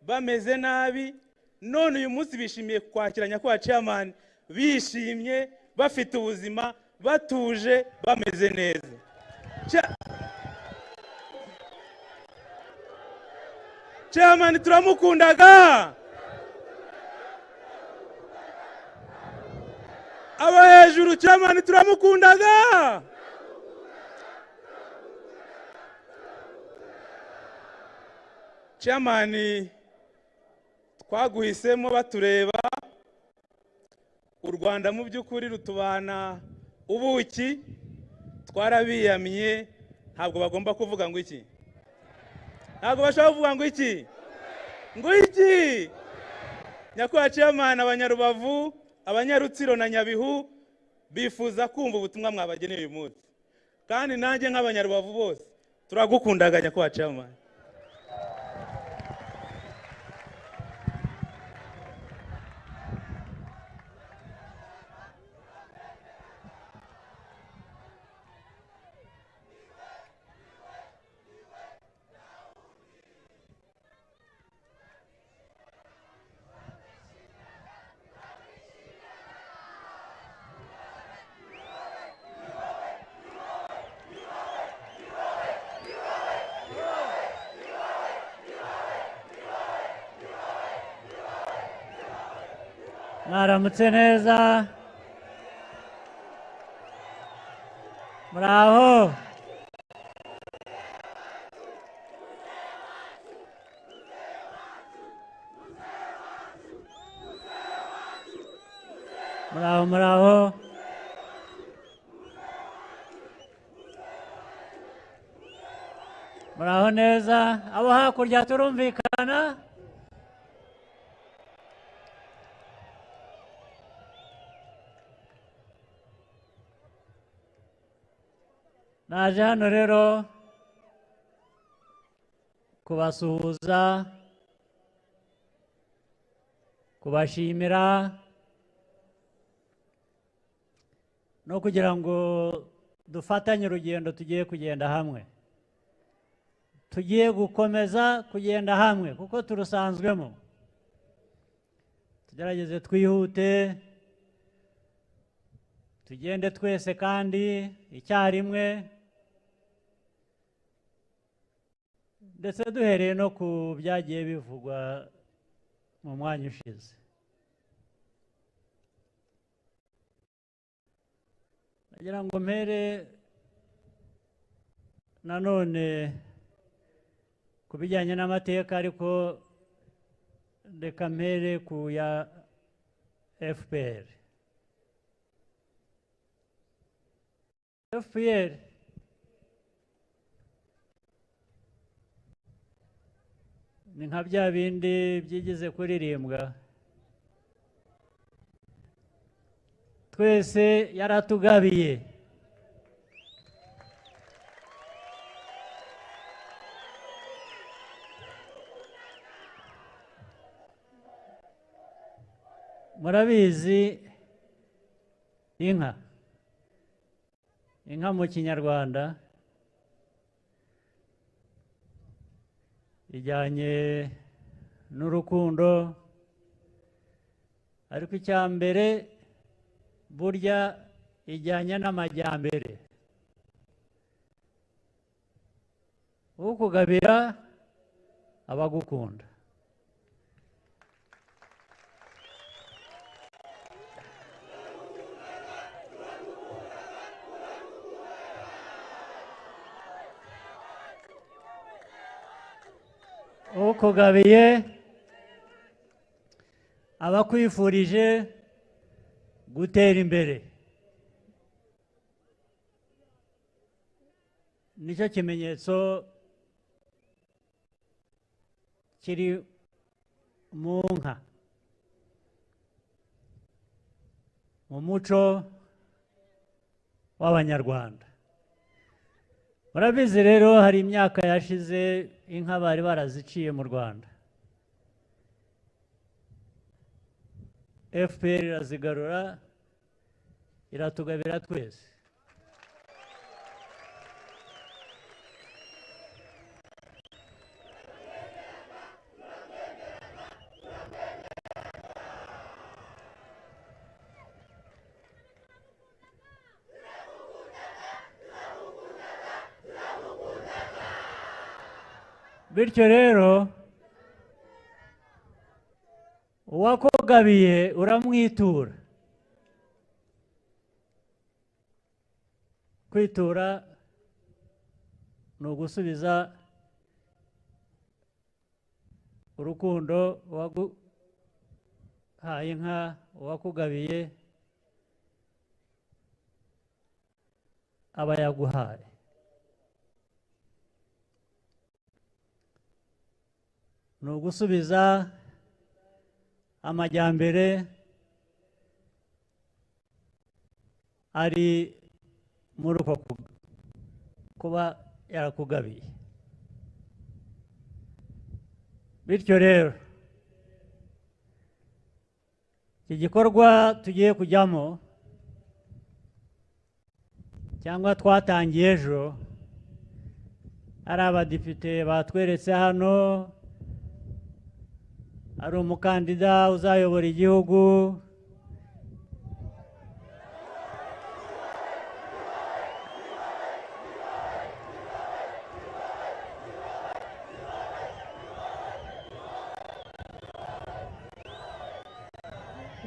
bameze nabi, none uyu munsi bishimiye kwakira Nyakubahwa Chairman, bishimye, bafite ubuzima, batuje, bameze neza. Chairman, turamukundaga. Abo hejuru Chairman, turamukundaga. Chairman, twaguhisemo batureba, u Rwanda mu by'ukuri rutubana ubuki, twarabiyamye, ntabwo bagomba kuvuga ngo iki, ntabwo bashaka kuvuga ngo iki, ngo iki. Nyakubahwa Chairman, Abanyarubavu, Abanyarutsiro na Nyabihu bifuza kumva ubutumwa mwabageneye uyu munsi, kandi nanjye nk'Abanyarubavu bose turagukundaga Nyakubahwa Chairman. Mwaramutse neza, muraho, muraho, muraho neza. Abo hakurya turumvikana? Naje hano rero kubasuhuza, kubashimira, no kugira ngo dufatanye urugendo tugiye kugenda hamwe, tugiye gukomeza kugenda hamwe kuko turusanzwemo. Tugerageze twihute, tugende twese kandi icyarimwe, ndetse duhereye no ku byagiye bivugwa mu mwanya ushize. Nagira ngo mpere nanone ku bijyanye n'amateka, ariko reka mpere ku ya FPR. FPR ni nka bya bindi byigeze kuririmbwa twese yaratugabiye. Murabizi inka mu Kinyarwanda ijyanye n'urukundo, ariko icya mbere burya ijyanye n'amajyambere. Ukugabira abagukunda. Ukugabiye abakwifurije gutera imbere. Nicyo kimenyetso kiri mu nka, mu muco w'Abanyarwanda. Murabizi rero hari imyaka yashize inka bari baraziciye mu Rwanda. FPR irazigarura iratugabira twese. Bityo rero uwakugabiye uramwitura. Kwitura ni ugusubiza urukundo waguhaye inka, uwakugabiye aba yaguhaye. Ni ugusubiza amajyambere ari muri uko kuba yarakugabiye. Bityo rero iki gikorwa tugiye kujyamo cyangwa twatangiye ejo, ari abadepite batweretse hano, ari umukandida uzayobora igihugu,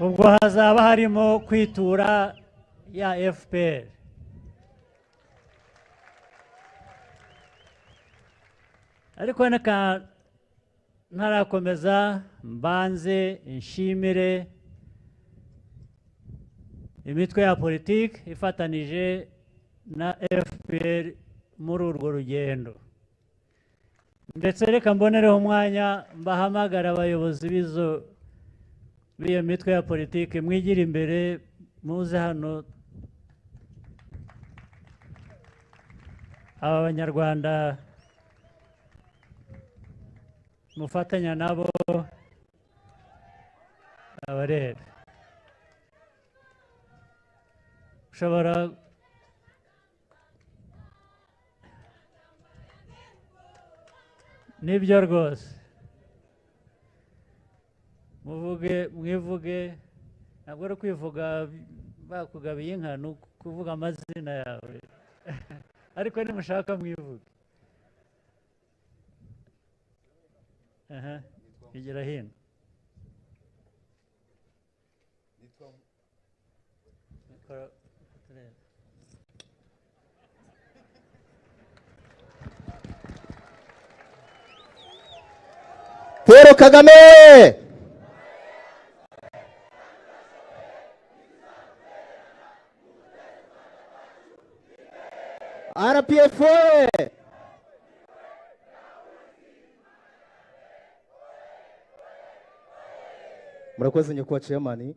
ubwo hazaba harimo kwitura ya FPR. Ariko ntarakomeza mbanze nshimire imitwe ya politiki ifatanije na FPR muri urwo rugendo. Ndetse reka mbonereho umwanya mbahamagara abayobozi b'iyo mitwe ya politiki, mwigira imbere muze hano. Aba Banyarwanda mufatanya nabo abareba. Ushobora nibyo rwose, mwivuge, ntabwo ari kwivuga bakugabiye inka, ni ukuvuga amazina yawe. Ariko nimushaka mwivuge. Igira hino. Paul Kagame! RPF! Murakoze nyakubahwa chairman,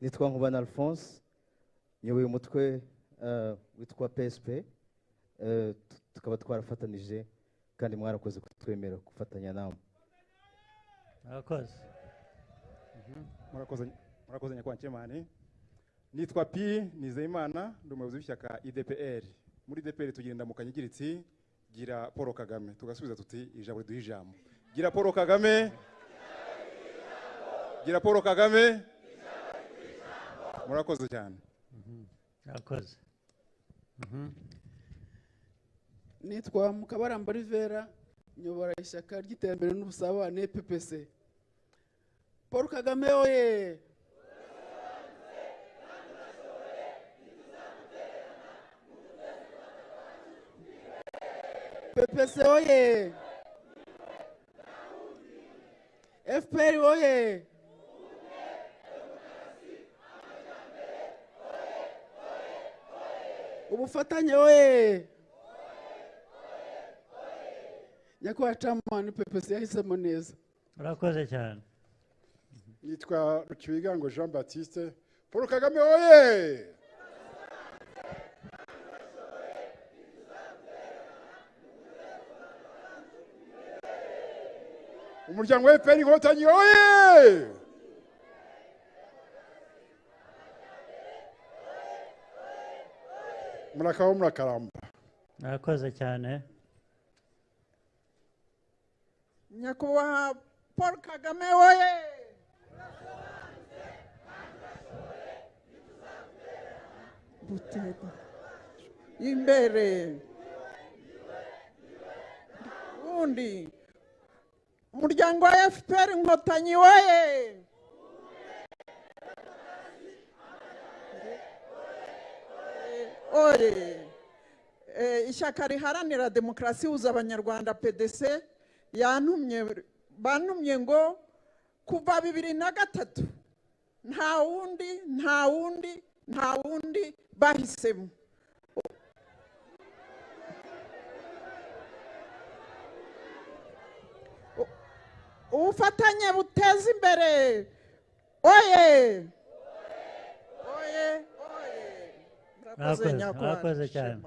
nitwa Nkubana Alphonse, nyoboye umutwe witwa PSP, tukaba twarafatanije kandi mwarakoze kutwemera gufatanya namwe. murakoze. murakoze nyakubahwa chairman. Nitwa P Nizeyimana, ndi umuyobozi w'ishyaka IDPR. Muri IDPR tugenda mu kanyigiritsi gira Paul Kagame, tugasubiza tuti ijambo riduha ijambo. Gira Paul Kagame, gira Paul Kagame. Murakoze cyane. murakoze. Nitwa Mukabaramba Rivera, nyobora ishyaka ry'iterambere n'ubusabane PPC. Paul Kagame oye! PPC oye! FPR oye! Ubufatanye oye! Nyakubahwa chairman PPC yahisemo neza. murakoze cyane. Nitwa Rukibigango Jean Baptiste. Paul Kagame oye! Umuryango wa FPR Inkotanyi oye! Murakabaho murakaramba. murakoze cyane. Nyakubahwa Paul Kagame oye! Butega imbere undi umuryango wa FPR Inkotanyi oye! oye! Ishyaka riharanira demokarasi huza abanyarwanda PDC bantumye ngo kuva 2003 nta wundi bahisemo. Ubufatanye buteza imbere oye! oye! murakoze cyane.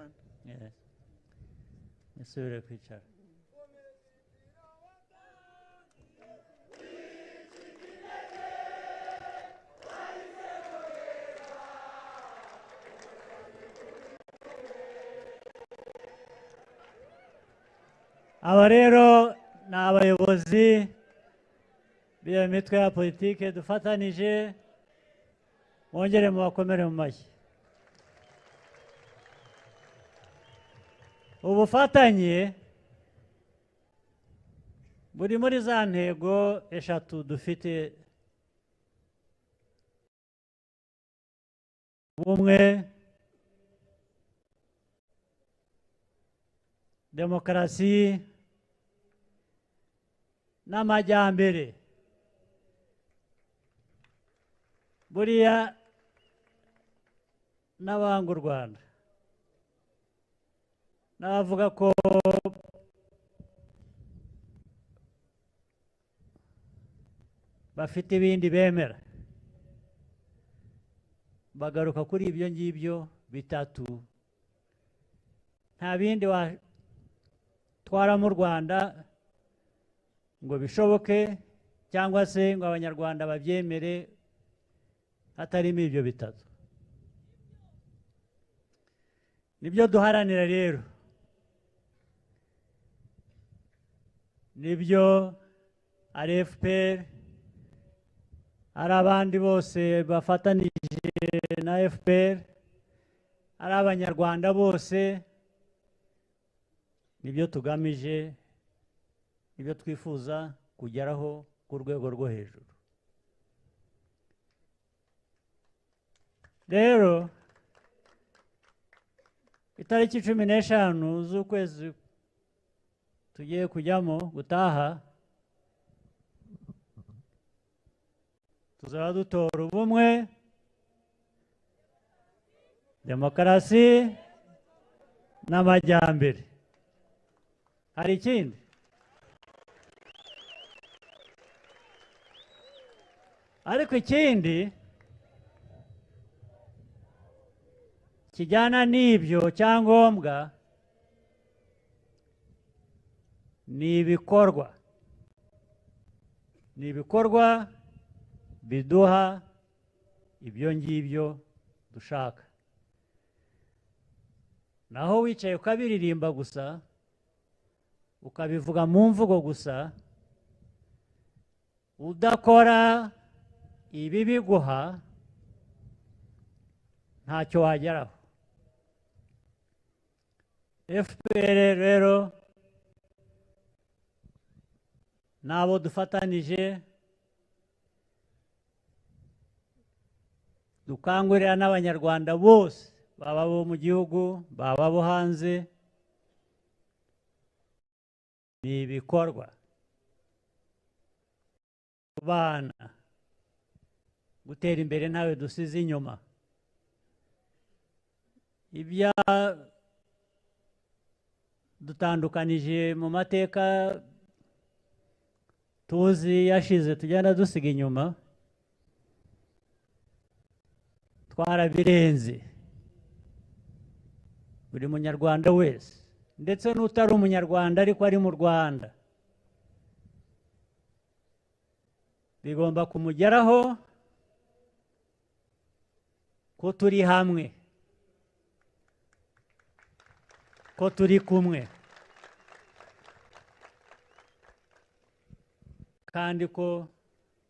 Nisubire kwicara. Aba rero ni abayobozi b'iyo mitwe ya politike dufatanije, mwongere mubakomere mu mashyi. Ubufatanye buri muri za ntego eshatu dufite: ubumwe, demokarasi n'amajyambere. Buriya n'abanga u Rwanda n'abavuga ko bafite ibindi bemera bagaruka kuri ibyo ngibyo bitatu. Nta bindi watwara mu Rwanda ngo bishoboke cyangwa se ngo abanyarwanda babyemere hatarimo ibyo bitatu. Nibyo duharanira rero, nibyo ari FPR ari abandi bose bafatanije na FPR ari abanyarwanda bose, nibyo tugamije, nibyo twifuza kugeraho ku rwego rwo hejuru. Rero itariki 15 z'ukwezi tugiye kujyamo gutaha, tuzaba dutora ubumwe, demokarasi n'amajyambere. Hari ikindi? Ariko ikindi kijyana n'ibyo cyangombwa ni ibikorwa biduha ibyo ngibyo dushaka. Naho wicaye ukabiririmba gusa ukabivuga mu mvugo gusa udakora ibi biguha ntacyo wageraho. FPR rero n'abo dufatanije dukangurira n'abanyarwanda bose baba bo mu gihugu baba bo hanze, ni ibikorwa, kubana, gutera imbere ntawe dusize inyuma. Ibya dutandukanije mu mateka tuzi yashize tugenda dusiga inyuma, twarabirenze. Buri munyarwanda wese ndetse n'utari umunyarwanda ariko ari mu Rwanda bigomba kumugeraho ko turi hamwe, ko turi kumwe, kandi ko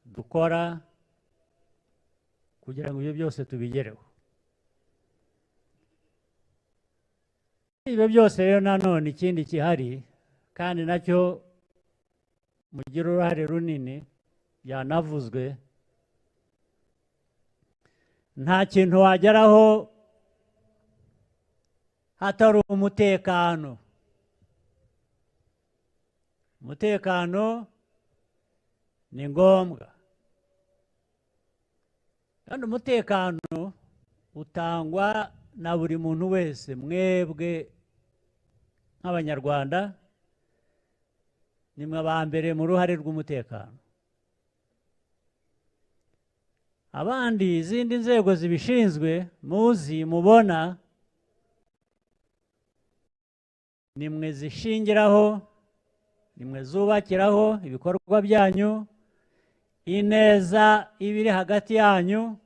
dukora kugira ngo ibyo byose tubigereho. Ibyo byose rero nanone ikindi gihari kandi nacyo mugira uruhare runini byanavuzwe, nta kintu wageraho hatari umutekano. Umutekano ni ngombwa kandi umutekano utangwa na buri muntu wese. Mwebwe nk'abanyarwanda nimwe aba mbere mu ruhare rw'umutekano. Abandi izindi nzego zibishinzwe muzi mubona nimwe zishingiraho, nimwe zubakiraho ibikorwa byanyu, ineza ibiri hagati yanyu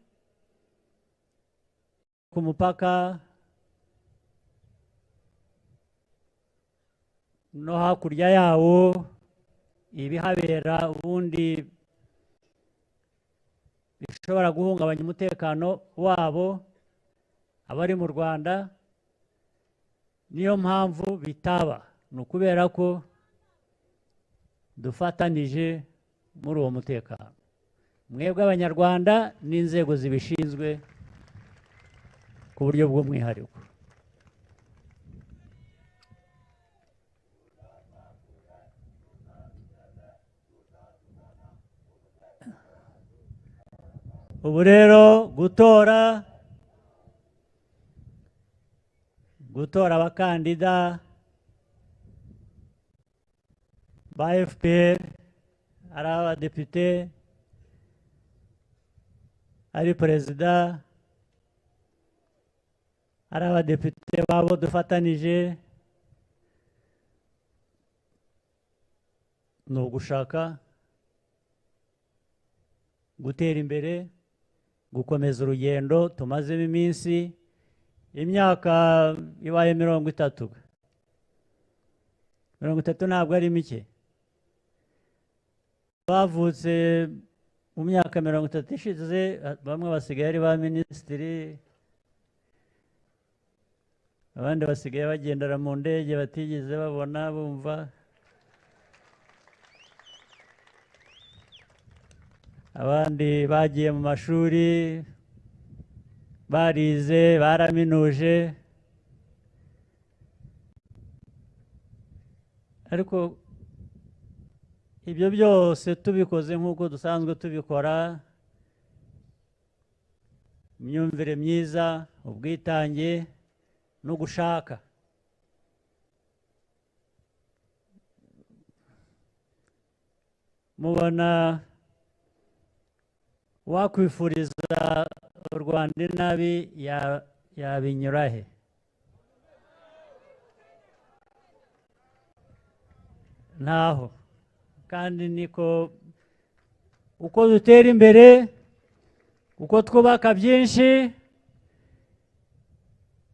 ku mupaka no hakurya yawo, ibihabera ubundi bishobora guhungabanya umutekano wabo abari mu Rwanda. Niyo mpamvu bitaba, ni ukubera ko dufatanije muri uwo mutekano, mwebwe abanyarwanda n'inzego zibishinzwe ku buryo bw'umwihariko. Ubu rero gutora abakandida ba FPR, ari abadepite, ari perezida, ari abadepite babo dufatanije, ni ugushaka gutera imbere, gukomeza urugendo tumazemo iminsi, imyaka ibaye 30. 30 ntabwo ari mike. Bavutse mu myaka 30 ishize, bamwe basigaye ari ba minisitiri, abandi basigaye bagendera mu ndege batigeze babona bumva, abandi bagiye mu mashuri barize baraminuje, ariko ibyo byose tubikoze nk'uko dusanzwe tubikora, imyumvire myiza, ubwitange no gushaka, mubona wakwifuriza u Rwanda inabi yabinyura he? Ntaho. Kandi niko uko dutera imbere, uko twubaka byinshi,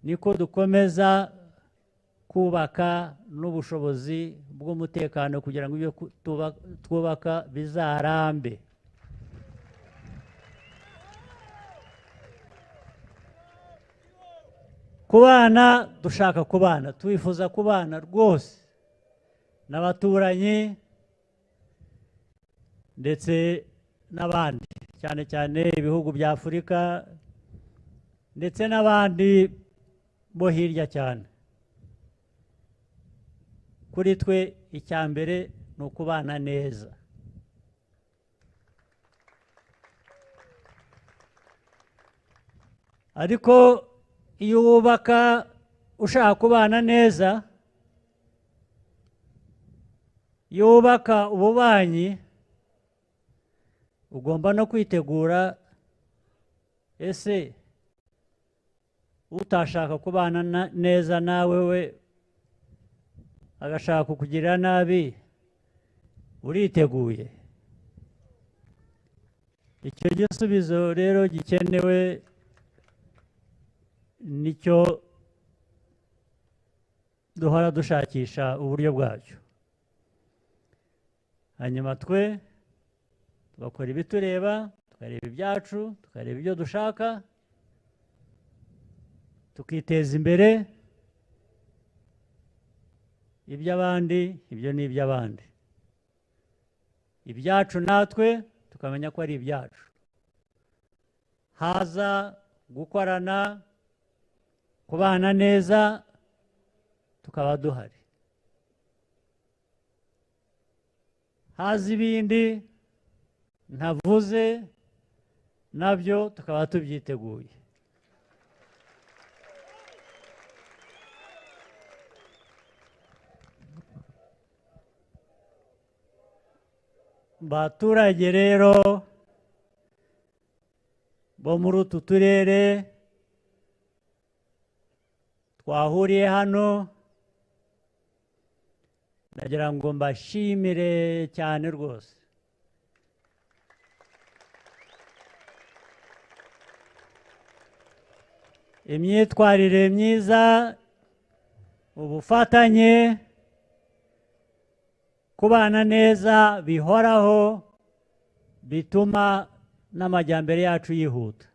niko dukomeza kubaka n'ubushobozi bw'umutekano kugira ngo ibyo twubaka bizarambe. Kubana, dushaka kubana, twifuza kubana rwose n'abaturanyi ndetse n'abandi, cyane cyane ibihugu bya Afurika ndetse n'abandi bo hirya cyane. Kuri twe icya mbere ni ukubana neza. Ariko iyo wubaka ushaka kubana neza, iyo wubaka ububanyi, ugomba no kwitegura, ese utashaka kubana neza nawe we agashaka kukugirira nabi, uriteguye? Icyo gisubizo rero gikenewe nicyo duhora dushakisha uburyo bwacyo. Hanyuma twe tugakora ibitureba, tukareba ibyacu, tukareba ibyo dushaka, tukiteza imbere. Iby'abandi, ibyo ni iby'abandi. Ibyacu natwe tukamenya ko ari ibyacu. Haza gukorana, kubana neza, tukaba duhari. Haza ibindi ntavuze, nabyo tukaba tubyiteguye. Baturage rero bo muri utu turere twahuriye hano, ndagira ngo mbashimire cyane rwose. Imyitwarire myiza, ubufatanye, kubana neza bihoraho bituma n'amajyambere yacu yihuta.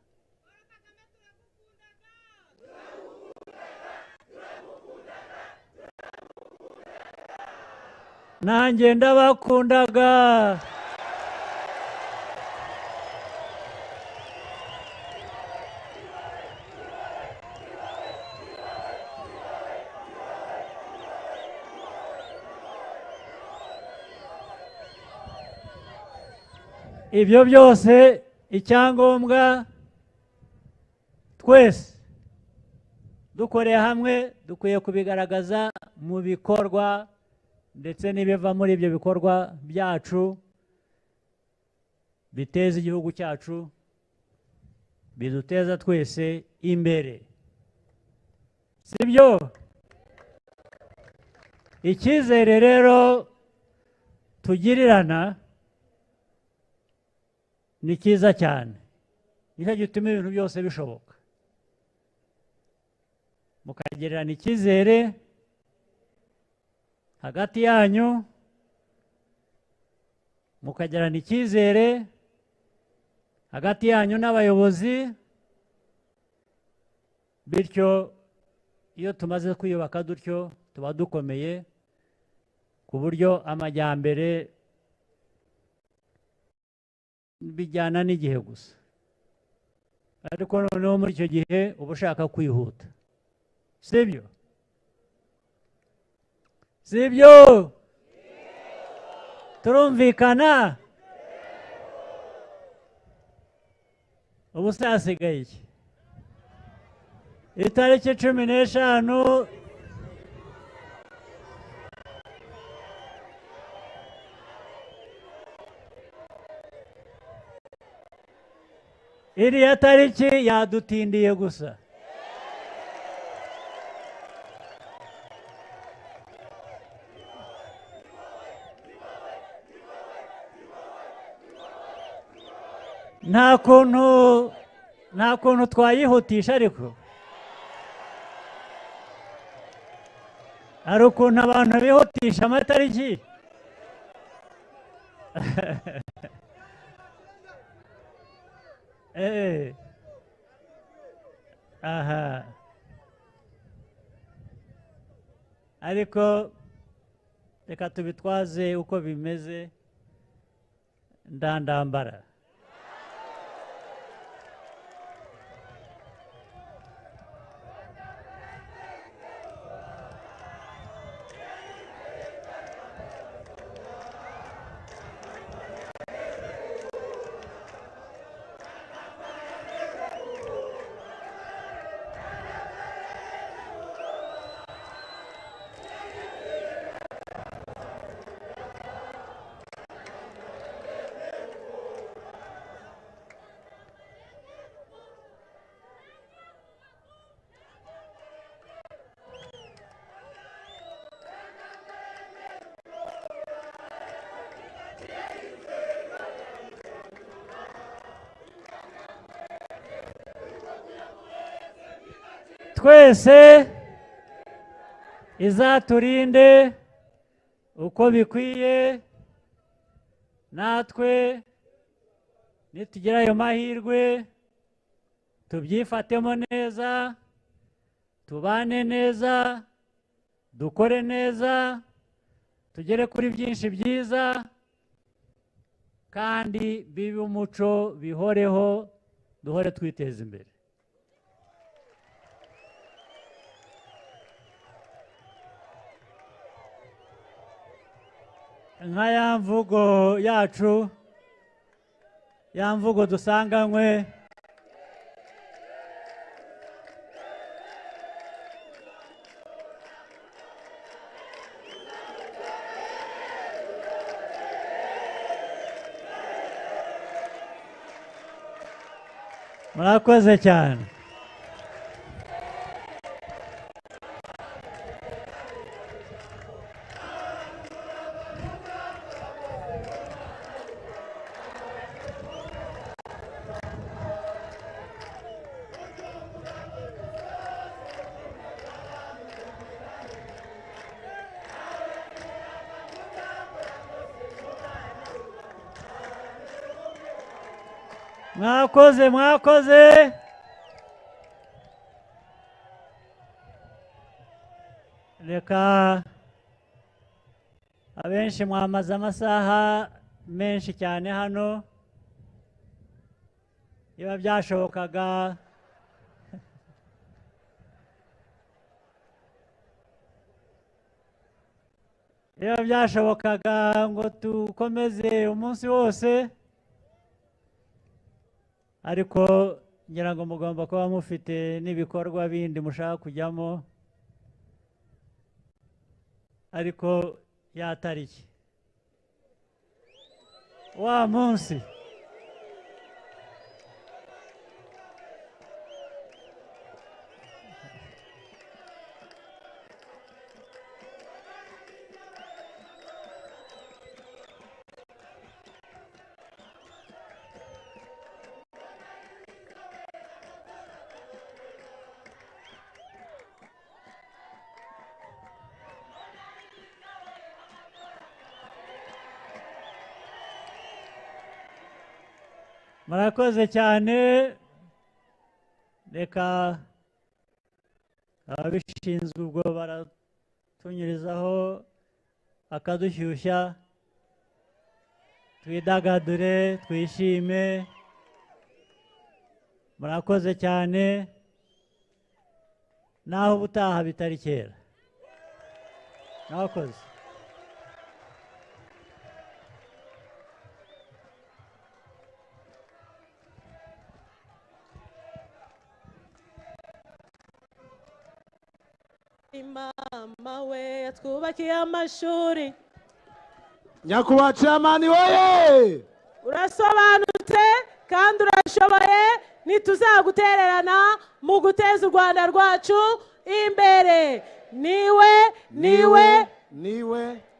Nanjye ndabakundaga. Ibyo byose icyangombwa twese dukoreye hamwe dukwiye kubigaragaza mu bikorwa, ndetse n'ibiva muri ibyo bikorwa byacu biteza igihugu cyacu, biduteza twese imbere. Sibyo? Icyizere rero tugirirana ni cyiza cyane, nicyo gituma ibintu byose bishoboka. Mukagirirana icyizere hagati yanyu, mukagirana icyizere hagati yanyu n'abayobozi, bityo iyo tumaze kwiyubaka dutyo tuba dukomeye ku buryo amajyambere bijyana n'igihe gusa. Ariko noneho muri icyo gihe uba ushaka kwihuta. Sibyo? Sibyo? Turumvikana? Ubu se hasigaye iki? Itariki 15 iriya tariki yadutindiye gusa. nta kuntu twayihutisha ariko hari ukuntu abantu bihutisha amatariki aha ariko reka tubitwaze uko bimeze ndandambara twese izaturinde uko bikwiye natwe nitugira ayo mahirwe tubyifatemo neza tubane neza dukore neza tugere kuri byinshi byiza kandi bibe umuco bihoreho duhore twiteza imbere nka ya mvugo yacu ya mvugo dusanganywe murakoze cyane mwakoze reka abenshi mwamaze amasaha menshi cyane hano iyo byashobokaga ngo dukomeze umunsi wose ariko ngira ngo mugomba kuba mufite n'ibikorwa bindi mushaka kujyamo ariko ya tariki wa munsi murakoze cyane reka ababishinzwe ubwo baratunyurizaho akadushyushya twidagadure twishime murakoze cyane naho ubutaha bitari kera murakoze mama we yatwubakiye amashuri nyakubahwa chairman woye urasobanutse kandi urashoboye ntituzagutererana mu guteza u Rwanda rwacu imbere niwe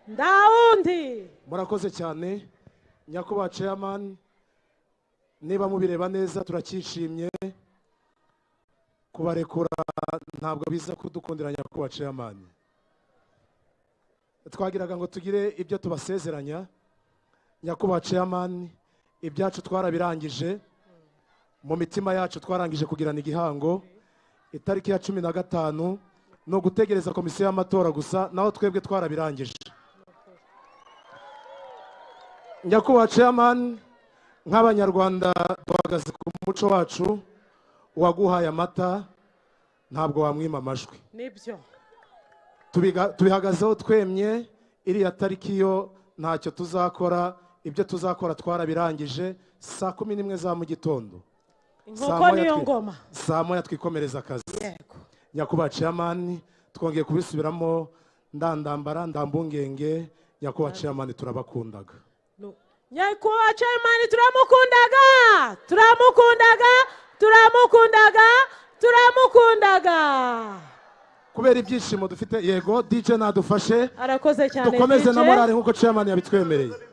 ndawundi murakoze cyane nyakubahwa chairman niba mubireba neza turacyishimye kubarekura, ntabwo biza kudukundira nyakubahwa chairman. Twagiraga ngo tugire ibyo tubasezeranya nyakubahwa chairman, ibyacu twarabirangije, mu mitima yacu twarangije kugirana igihango. Itariki ya 15 no gutegereza komisiyo y'amatora gusa, naho twebwe twarabirangije. Nyakubahwa chairman, nk'abanyarwanda duhagaze ku muco wacu, uwaguhaye amata ntabwo wamwima amajwi. Nibyo. Tubihagazeho twemye, iriya tariki yo ntacyo tuzakora, ibyo tuzakora twarabirangije. Saa 11 za mu gitondo Inkoko niyo ngoma. Saa moya twikomereza akazi. Yego. Nyakubahwa chairman, twongeye kubisubiramo, ndandambara ndambungenge. Nyakubahwa chairman, turabakundaga. Nyakubahwa chairman, turamukundaga, turamukundaga, turamukundaga, turamukundaga. Kubera ibyishimo dufite, yego DJ nadufashe, arakoze cyane. Dukomeze na morale nkuko chairman yabitwemereye.